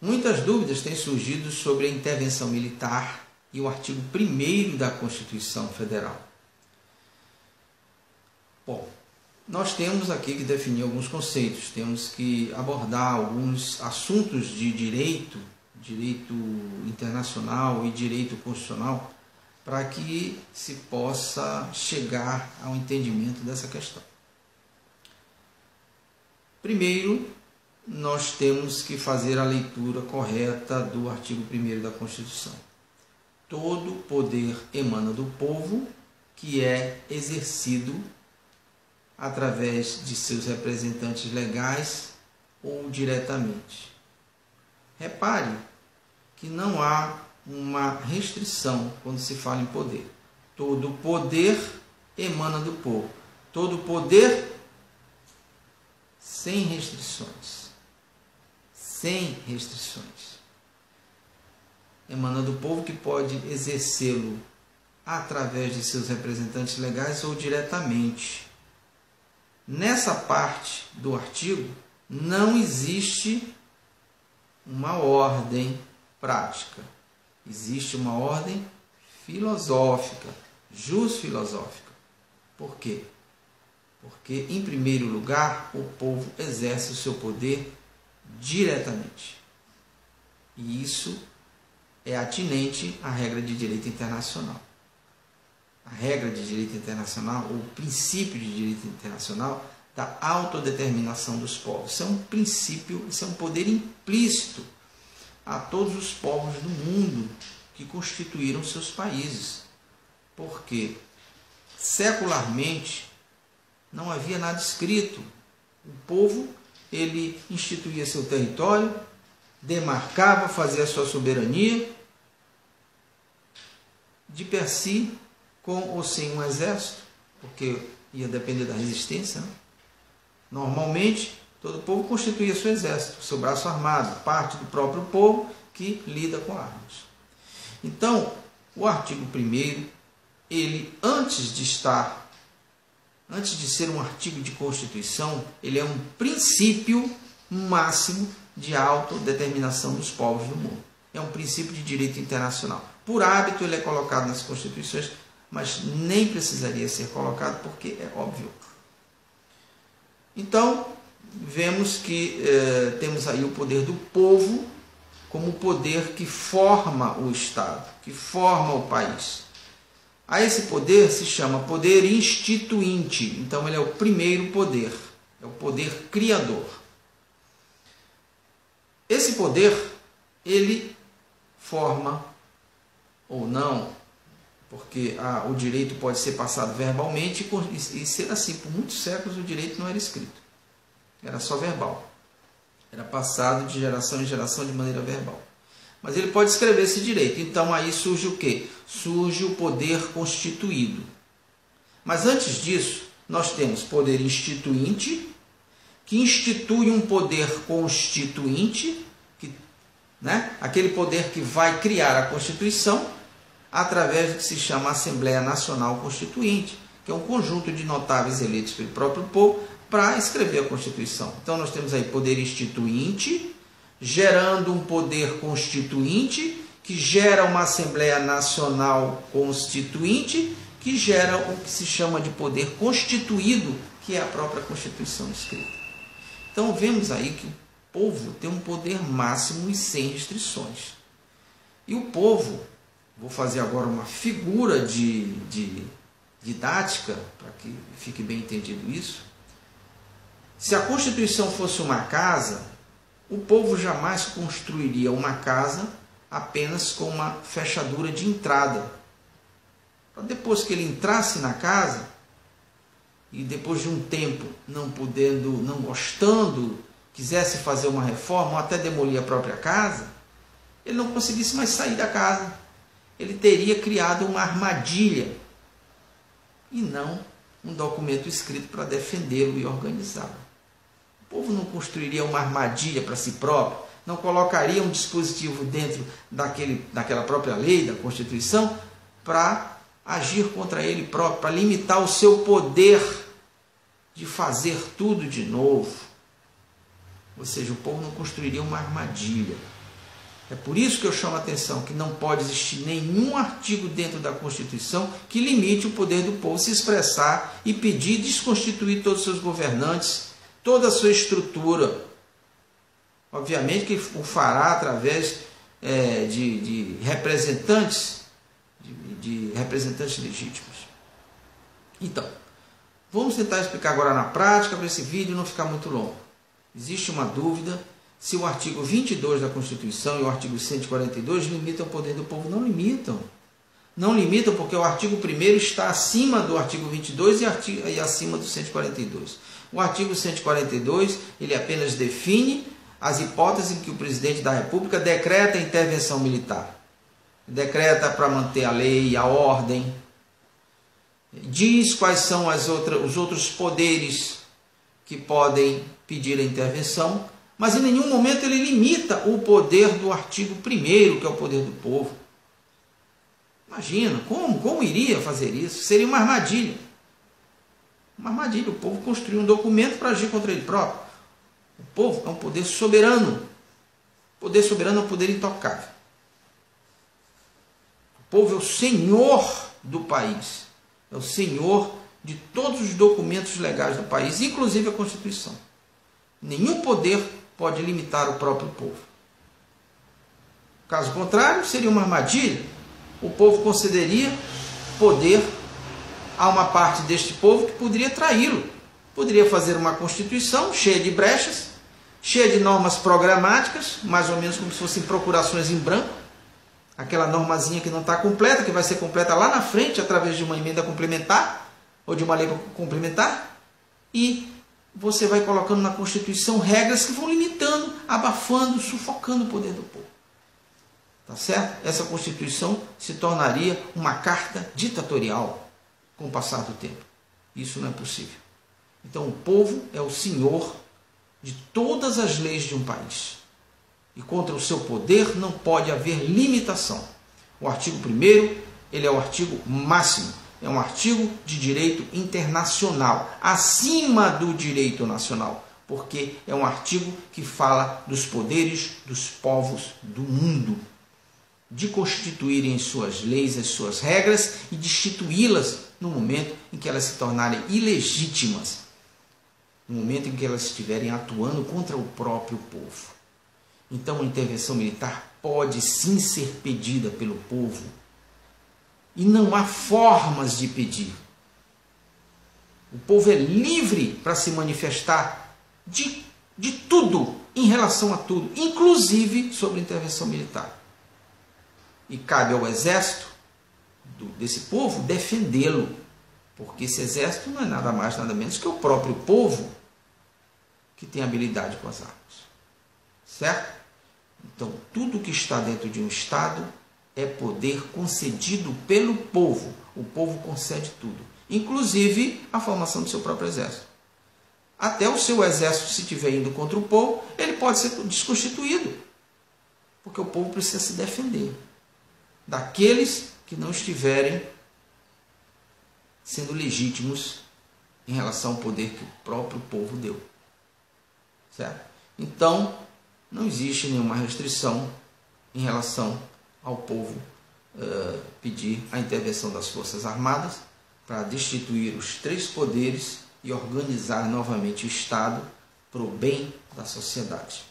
Muitas dúvidas têm surgido sobre a intervenção militar e o artigo 1º da Constituição Federal. Bom, nós temos aqui que definir alguns conceitos, temos que abordar alguns assuntos de direito internacional e direito constitucional, para que se possa chegar ao entendimento dessa questão. Primeiro, nós temos que fazer a leitura correta do artigo 1º da Constituição. Todo poder emana do povo, que é exercido através de seus representantes legais ou diretamente. Repare que não há uma restrição quando se fala em poder. Todo poder emana do povo. Todo poder sem restrições. Sem restrições. Emana do povo, que pode exercê-lo através de seus representantes legais ou diretamente. Nessa parte do artigo não existe uma ordem prática. Existe uma ordem filosófica, jus-filosófica. Por quê? Porque, em primeiro lugar, o povo exerce o seu poder diretamente. E isso é atinente à regra de direito internacional. A regra de direito internacional, ou o princípio de direito internacional, da autodeterminação dos povos. Isso é um princípio, isso é um poder implícito a todos os povos do mundo que constituíram seus países. Porque, secularmente, não havia nada escrito. O povo, ele instituía seu território, demarcava, fazia a sua soberania, de per si, com ou sem um exército, porque ia depender da resistência, né? Normalmente, todo povo constituía seu exército, seu braço armado, parte do próprio povo que lida com armas. Então, o artigo 1º, ele, antes de ser um artigo de Constituição, ele é um princípio máximo de autodeterminação dos povos do mundo. É um princípio de direito internacional. Por hábito, ele é colocado nas Constituições, mas nem precisaria ser colocado, porque é óbvio. Então, vemos que temos aí o poder do povo como o poder que forma o Estado, que forma o país. A esse poder se chama poder instituinte. Então, ele é o primeiro poder, é o poder criador. Esse poder, ele forma ou não, porque o direito pode ser passado verbalmente e ser assim. Por muitos séculos o direito não era escrito, era só verbal. Era passado de geração em geração de maneira verbal. Mas ele pode escrever esse direito. Então aí surge o quê? Surge o poder constituído. Mas antes disso, nós temos poder instituinte, que institui um poder constituinte, aquele poder que vai criar a Constituição, através do que se chama Assembleia Nacional Constituinte, que é um conjunto de notáveis eleitos pelo próprio povo para escrever a Constituição. Então nós temos aí poder instituinte, gerando um poder constituinte, que gera uma Assembleia Nacional Constituinte, que gera o que se chama de poder constituído, que é a própria Constituição escrita. Então vemos aí que o povo tem um poder máximo e sem restrições. E o povo, vou fazer agora uma figura de didática, para que fique bem entendido isso. Se a Constituição fosse uma casa, o povo jamais construiria uma casa apenas com uma fechadura de entrada. Para depois que ele entrasse na casa, e depois de um tempo não podendo, não gostando, quisesse fazer uma reforma ou até demolir a própria casa, ele não conseguisse mais sair da casa. Ele teria criado uma armadilha e não um documento escrito para defendê-lo e organizá-lo. O povo não construiria uma armadilha para si próprio, não colocaria um dispositivo dentro daquela própria lei, da Constituição, para agir contra ele próprio, para limitar o seu poder de fazer tudo de novo. Ou seja, o povo não construiria uma armadilha. É por isso que eu chamo a atenção que não pode existir nenhum artigo dentro da Constituição que limite o poder do povo se expressar e pedir desconstituir todos os seus governantes, toda a sua estrutura. Obviamente que o fará através de representantes, de representantes legítimos. Então, vamos tentar explicar agora na prática para esse vídeo não ficar muito longo. Existe uma dúvida se o artigo 22 da Constituição e o artigo 142 limitam o poder do povo. Não limitam. Não limitam porque o artigo 1º está acima do artigo 22 e acima do 142. O artigo 142, ele apenas define as hipóteses em que o presidente da República decreta a intervenção militar. Decreta para manter a lei, a ordem. Diz quais são os outros poderes que podem pedir a intervenção, mas em nenhum momento ele limita o poder do artigo 1º, que é o poder do povo. Imagina, como iria fazer isso? Seria uma armadilha. Uma armadilha, o povo construiu um documento para agir contra ele próprio. O povo é um poder soberano. O poder soberano é um poder intocável. O povo é o senhor do país. É o senhor de todos os documentos legais do país, inclusive a Constituição. Nenhum poder pode limitar o próprio povo. Caso contrário, seria uma armadilha. O povo concederia poder a uma parte deste povo que poderia traí-lo. Poderia fazer uma Constituição cheia de brechas, cheia de normas programáticas, mais ou menos como se fossem procurações em branco. Aquela normazinha que não está completa, que vai ser completa lá na frente, através de uma emenda complementar, ou de uma lei complementar, e você vai colocando na Constituição regras que vão limitando, abafando, sufocando o poder do povo. Tá certo? Essa Constituição se tornaria uma carta ditatorial com o passar do tempo. Isso não é possível. Então o povo é o senhor de todas as leis de um país. E contra o seu poder não pode haver limitação. O artigo 1º, ele é o artigo máximo. É um artigo de direito internacional, acima do direito nacional, porque é um artigo que fala dos poderes dos povos do mundo, de constituírem suas leis, as suas regras e destituí-las no momento em que elas se tornarem ilegítimas, no momento em que elas estiverem atuando contra o próprio povo. Então a intervenção militar pode sim ser pedida pelo povo. E não há formas de pedir. O povo é livre para se manifestar de tudo, em relação a tudo, inclusive sobre a intervenção militar. E cabe ao exército desse povo defendê-lo, porque esse exército não é nada mais, nada menos que o próprio povo que tem habilidade com as armas. Certo? Então, tudo que está dentro de um Estado é poder concedido pelo povo. O povo concede tudo, inclusive a formação do seu próprio exército. Até o seu exército, se estiver indo contra o povo, ele pode ser desconstituído, porque o povo precisa se defender daqueles que não estiverem sendo legítimos em relação ao poder que o próprio povo deu. Certo? Então, não existe nenhuma restrição em relação ao povo pedir a intervenção das Forças Armadas para destituir os 3 poderes e organizar novamente o Estado para o bem da sociedade.